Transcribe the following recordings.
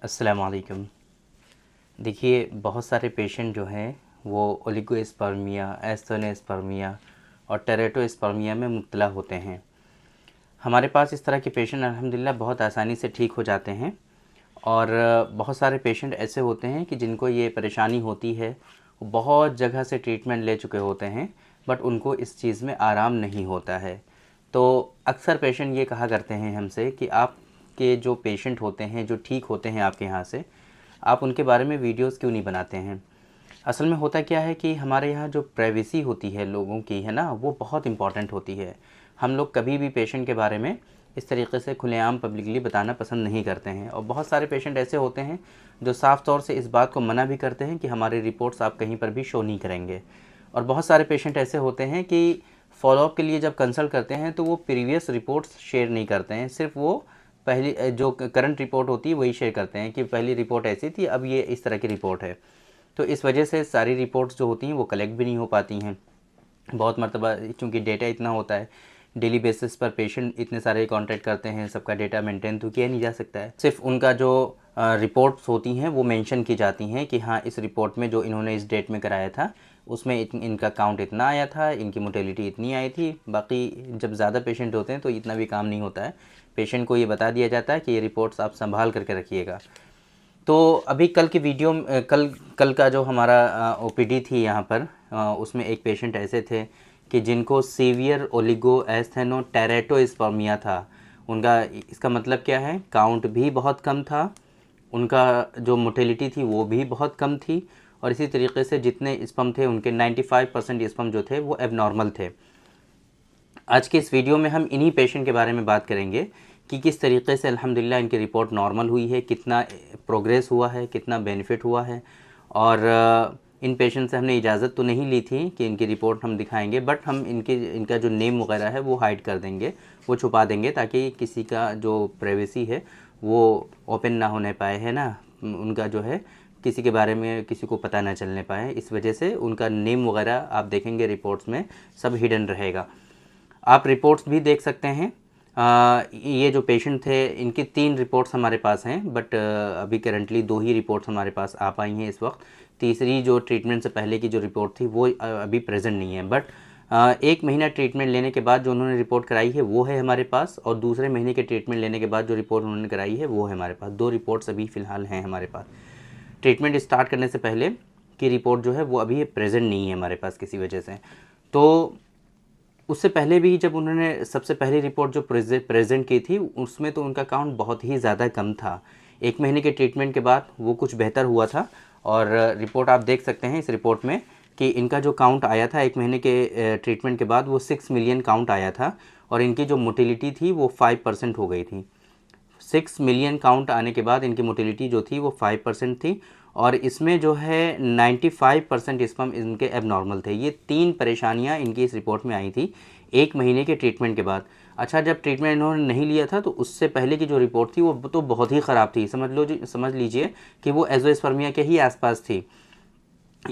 अस्सलाम वालेकुम। देखिए, बहुत सारे पेशेंट जो हैं वो ओलिगोस्पर्मिया, एस्थेनोस्पर्मिया और टेरेटोस्पर्मिया में मुब्तला होते हैं। हमारे पास इस तरह के पेशेंट अल्हम्दुलिल्लाह बहुत आसानी से ठीक हो जाते हैं और बहुत सारे पेशेंट ऐसे होते हैं कि जिनको ये परेशानी होती है, वो बहुत जगह से ट्रीटमेंट ले चुके होते हैं बट उनको इस चीज़ में आराम नहीं होता है। तो अक्सर पेशेंट ये कहा करते हैं हमसे कि आपके जो पेशेंट होते हैं, जो ठीक होते हैं आपके यहाँ से, आप उनके बारे में वीडियोस क्यों नहीं बनाते हैं। असल में होता क्या है कि हमारे यहाँ जो प्राइवेसी होती है लोगों की, है ना, वो बहुत इम्पॉर्टेंट होती है। हम लोग कभी भी पेशेंट के बारे में इस तरीके से खुलेआम पब्लिकली बताना पसंद नहीं करते हैं और बहुत सारे पेशेंट ऐसे होते हैं जो साफ़ तौर से इस बात को मना भी करते हैं कि हमारी रिपोर्ट्स आप कहीं पर भी शो नहीं करेंगे। और बहुत सारे पेशेंट ऐसे होते हैं कि फॉलोअप के लिए जब कंसल्ट करते हैं तो वो प्रीवियस रिपोर्ट्स शेयर नहीं करते हैं, सिर्फ वो पहली जो करंट रिपोर्ट होती है वही शेयर करते हैं कि पहली रिपोर्ट ऐसी थी, अब ये इस तरह की रिपोर्ट है। तो इस वजह से सारी रिपोर्ट्स जो होती हैं वो कलेक्ट भी नहीं हो पाती हैं। बहुत मरतबा चूँकि डेटा इतना होता है, डेली बेसिस पर पेशेंट इतने सारे कांटेक्ट करते हैं, सबका डेटा मेंटेन तो किया नहीं जा सकता है। सिर्फ उनका जो रिपोर्ट्स होती हैं वो मेंशन की जाती हैं कि हाँ, इस रिपोर्ट में जो इन्होंने इस डेट में कराया था उसमें इनका काउंट इतना आया था, इनकी मोटेलिटी इतनी आई थी। बाकी जब ज़्यादा पेशेंट होते हैं तो इतना भी काम नहीं होता है, पेशेंट को ये बता दिया जाता है कि ये रिपोर्ट्स आप संभाल करके रखिएगा। तो अभी कल की वीडियो कल का जो हमारा ओपीडी थी यहाँ पर, उसमें एक पेशेंट ऐसे थे कि जिनको सीवियर ओलिगोएस्थेनोटेरेटोस्पर्मिया था। उनका इसका मतलब क्या है, काउंट भी बहुत कम था, उनका जो मोटेलिटी थी वो भी बहुत कम थी और इसी तरीके से जितने स्पर्म थे उनके 95% स्पर्म जो थे वो एबनॉर्मल थे। आज के इस वीडियो में हम इन्हीं पेशेंट के बारे में बात करेंगे कि किस तरीके से अल्हम्दुलिल्लाह इनकी रिपोर्ट नॉर्मल हुई है, कितना प्रोग्रेस हुआ है, कितना बेनिफिट हुआ है। और इन पेशेंट से हमने इजाज़त तो नहीं ली थी कि इनकी रिपोर्ट हम दिखाएंगे, बट हम इनका जो नेम वगैरह है वो हाइड कर देंगे, वो छुपा देंगे ताकि किसी का जो प्राइवेसी है वो ओपन ना होने पाए, है ना, उनका जो है किसी के बारे में किसी को पता ना चलने पाए। इस वजह से उनका नेम वगैरह आप देखेंगे रिपोर्ट्स में सब हिडन रहेगा। आप रिपोर्ट्स भी देख सकते हैं। ये जो पेशेंट थे इनकी 3 रिपोर्ट्स हमारे पास हैं, बट अभी करंटली 2 ही रिपोर्ट्स हमारे पास आ पाई हैं इस वक्त। तीसरी जो ट्रीटमेंट से पहले की जो रिपोर्ट थी वो अभी प्रेजेंट नहीं है, बट 1 महीना ट्रीटमेंट लेने के बाद जो उन्होंने रिपोर्ट कराई है वो है हमारे पास, और दूसरे महीने के ट्रीटमेंट लेने के बाद जो रिपोर्ट उन्होंने कराई है वो है हमारे पास। 2 रिपोर्ट्स अभी फ़िलहाल हैं हमारे पास। ट्रीटमेंट स्टार्ट करने से पहले की रिपोर्ट जो है वो अभी प्रेजेंट नहीं है हमारे पास किसी वजह से। तो उससे पहले भी जब उन्होंने सबसे पहली रिपोर्ट जो प्रेजेंट की थी उसमें तो उनका काउंट बहुत ही ज़्यादा कम था। 1 महीने के ट्रीटमेंट के बाद वो कुछ बेहतर हुआ था और रिपोर्ट आप देख सकते हैं इस रिपोर्ट में कि इनका जो काउंट आया था 1 महीने के ट्रीटमेंट के बाद वो 6 मिलियन काउंट आया था और इनकी जो मोटिलिटी थी वो 5% हो गई थी। 6 मिलियन काउंट आने के बाद इनकी मोटिलिटी जो थी वो 5% थी और इसमें जो है 95% स्पर्म इनके एबनॉर्मल थे। ये 3 परेशानियां इनकी इस रिपोर्ट में आई थी 1 महीने के ट्रीटमेंट के बाद। अच्छा, जब ट्रीटमेंट इन्होंने नहीं लिया था तो उससे पहले की जो रिपोर्ट थी वो तो बहुत ही ख़राब थी। समझ लीजिए कि वो एजोस्पर्मिया के ही आसपास थी।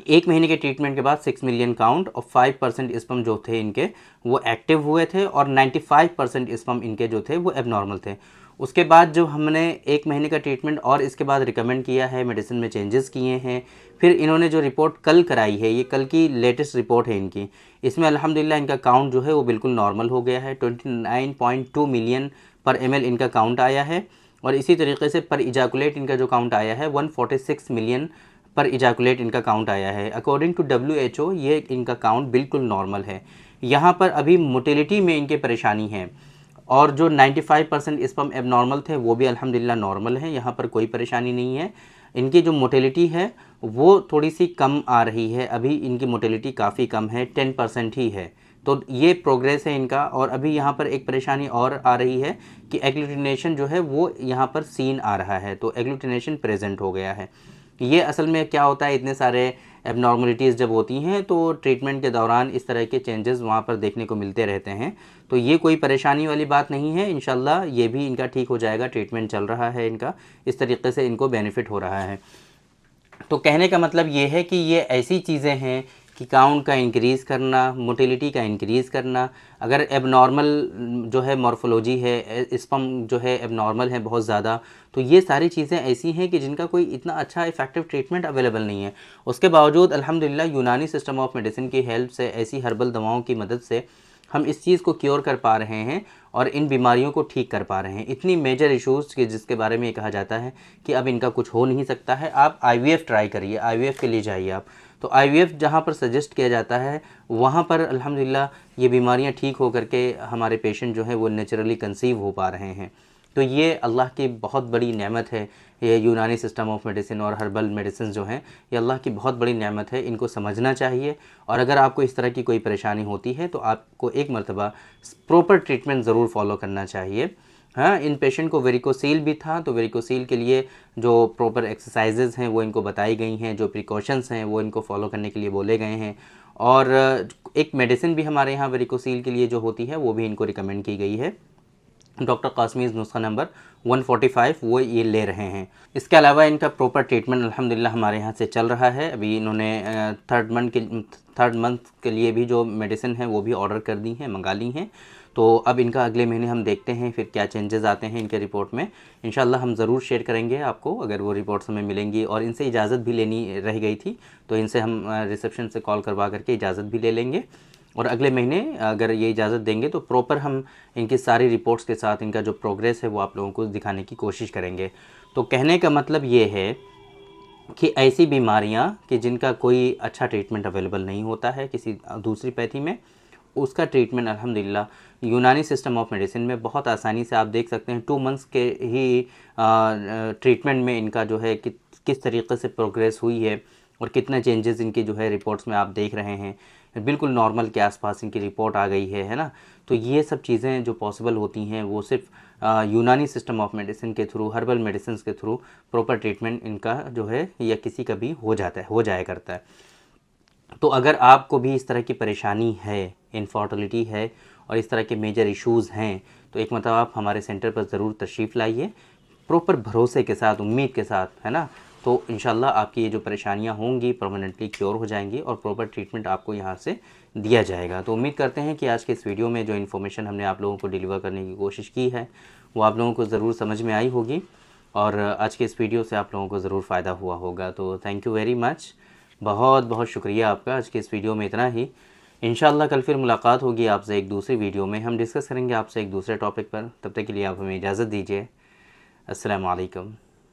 1 महीने के ट्रीटमेंट के बाद 6 मिलियन काउंट और 5% स्पर्म जो थे इनके वो एक्टिव हुए थे और 95% स्पर्म इनके जो थे वो एबनॉर्मल थे। उसके बाद जो हमने 1 महीने का ट्रीटमेंट और इसके बाद रिकमेंड किया है, मेडिसिन में चेंजेस किए हैं, फिर इन्होंने जो रिपोर्ट कल कराई है, ये कल की लेटेस्ट रिपोर्ट है इनकी, इसमें अल्हम्दुलिल्लाह इनका काउंट जो है वो बिल्कुल नॉर्मल हो गया है। 29.2 मिलियन पर ml इनका काउंट आया है और इसी तरीके से पर इजाकुलेट इनका जो काउंट आया है 146 मिलियन पर इजाकुलेट इनका काउंट आया है। अकॉर्डिंग टू WHO ये इनका काउंट बिल्कुल नॉर्मल है। यहाँ पर अभी मोटिलिटी में इनके परेशानी है और जो 95% स्पर्म एबनॉर्मल थे वो भी अल्हम्दुलिल्लाह नॉर्मल हैं, यहाँ पर कोई परेशानी नहीं है। इनकी जो मोटिलिटी है वो थोड़ी सी कम आ रही है, अभी इनकी मोटिलिटी काफ़ी कम है, 10% ही है। तो ये प्रोग्रेस है इनका। और अभी यहाँ पर एक परेशानी और आ रही है कि एग्लूटिनेशन जो है वो यहाँ पर सीन आ रहा है, तो एग्लूटिनेशन प्रेजेंट हो गया है। ये असल में क्या होता है, इतने सारे एबनॉर्मलिटीज़ जब होती हैं तो ट्रीटमेंट के दौरान इस तरह के चेंजेस वहाँ पर देखने को मिलते रहते हैं। तो ये कोई परेशानी वाली बात नहीं है, इंशाल्लाह ये भी इनका ठीक हो जाएगा। ट्रीटमेंट चल रहा है इनका, इस तरीके से इनको बेनिफिट हो रहा है। तो कहने का मतलब ये है कि ये ऐसी चीज़ें हैं कि काउंट का इंक्रीज़ करना, मोटिलिटी का इंक्रीज़ करना, अगर एबनॉर्मल जो है मॉर्फोलॉजी है, स्पर्म जो है एबनॉर्मल है बहुत ज़्यादा, तो ये सारी चीज़ें ऐसी हैं कि जिनका कोई इतना अच्छा इफ़ेक्टिव ट्रीटमेंट अवेलेबल नहीं है। उसके बावजूद अल्हम्दुलिल्लाह यूनानी सिस्टम ऑफ मेडिसिन की हेल्प से, ऐसी हर्बल दवाओं की मदद से हम इस चीज़ को क्योर कर पा रहे हैं और इन बीमारियों को ठीक कर पा रहे हैं। इतनी मेजर इश्यूज़ के जिसके बारे में ये कहा जाता है कि अब इनका कुछ हो नहीं सकता है, आप IVF ट्राई करिए, IVF के लिए जाइए आप। तो IVF जहाँ पर सजेस्ट किया जाता है वहाँ पर अल्हम्दुलिल्लाह ये बीमारियाँ ठीक हो करके हमारे पेशेंट जो है वो नेचुरली कंसीव हो पा रहे हैं। तो ये अल्लाह की बहुत बड़ी नेमत है। ये यूनानी सिस्टम ऑफ मेडिसिन और हर्बल मेडिसिन जो हैं, ये अल्लाह की बहुत बड़ी नेमत है, इनको समझना चाहिए। और अगर आपको इस तरह की कोई परेशानी होती है तो आपको एक मरतबा प्रॉपर ट्रीटमेंट ज़रूर फॉलो करना चाहिए। हाँ, इन पेशेंट को वेरिकोसील भी था, तो वेरिकोसील के लिए जो प्रॉपर एक्सरसाइजेज़ हैं वो इनको बताई गई हैं, जो प्रिकॉशंस हैं वो इनको फॉलो करने के लिए बोले गए हैं। और एक मेडिसिन भी हमारे यहाँ वेरिकोसील के लिए जो होती है वो भी इनको रिकमेंड की गई है। डॉक्टर कासमीज़ नुस्खा नंबर 145 वो ये ले रहे हैं। इसके अलावा इनका प्रॉपर ट्रीटमेंट अल्हम्दुलिल्लाह हमारे यहाँ से चल रहा है। अभी इन्होंने थर्ड मंथ के लिए भी जो मेडिसिन है वो भी ऑर्डर कर दी हैं, मंगा ली हैं। तो अब इनका अगले महीने हम देखते हैं फिर क्या चेंजेस आते हैं इनके रिपोर्ट में। इंशाल्लाह हम ज़रूर शेयर करेंगे आपको, अगर वो रिपोर्ट्स हमें मिलेंगी। और इनसे इजाज़त भी लेनी रह गई थी, तो इनसे हम रिसेप्शन से कॉल करवा करके इजाज़त भी ले लेंगे। और अगले महीने अगर ये इजाज़त देंगे तो प्रॉपर हम इनकी सारी रिपोर्ट्स के साथ इनका जो प्रोग्रेस है वो आप लोगों को दिखाने की कोशिश करेंगे। तो कहने का मतलब ये है कि ऐसी बीमारियां कि जिनका कोई अच्छा ट्रीटमेंट अवेलेबल नहीं होता है किसी दूसरी पैथी में, उसका ट्रीटमेंट अल्हम्दुलिल्लाह यूनानी सिस्टम ऑफ मेडिसिन में बहुत आसानी से आप देख सकते हैं। 2 मंथ्स के ही ट्रीटमेंट में इनका जो है किस तरीके से प्रोग्रेस हुई है और कितना चेंजेस इनकी जो है रिपोर्ट्स में आप देख रहे हैं। बिल्कुल नॉर्मल के आसपास इनकी रिपोर्ट आ गई है ना। तो ये सब चीज़ें जो पॉसिबल होती हैं वो सिर्फ यूनानी सिस्टम ऑफ मेडिसिन के थ्रू, हर्बल मेडिसिन के थ्रू प्रॉपर ट्रीटमेंट इनका जो है या किसी का भी हो जाया करता है। तो अगर आपको भी इस तरह की परेशानी है, इनफर्टिलिटी है और इस तरह के मेजर इश्यूज़ हैं, तो एक मतलब आप हमारे सेंटर पर ज़रूर तशरीफ़ लाइए, प्रॉपर भरोसे के साथ, उम्मीद के साथ, है ना। तो इंशाल्लाह आपकी ये जो परेशानियां होंगी परमानेंटली क्योर हो जाएंगी और प्रॉपर ट्रीटमेंट आपको यहाँ से दिया जाएगा। तो उम्मीद करते हैं कि आज के इस वीडियो में जो इन्फॉर्मेशन हमने आप लोगों को डिलीवर करने की कोशिश की है वो आप लोगों को ज़रूर समझ में आई होगी और आज के इस वीडियो से आप लोगों को ज़रूर फ़ायदा हुआ होगा। तो थैंक यू वेरी मच, बहुत बहुत शुक्रिया आपका। आज के इस वीडियो में इतना ही। इंशाल्लाह कल फिर मुलाकात होगी आपसे एक दूसरी वीडियो में, हम डिस्कस करेंगे आपसे एक दूसरे टॉपिक पर। तब तक के लिए आप हमें इजाज़त दीजिए। अस्सलाम वालेकुम।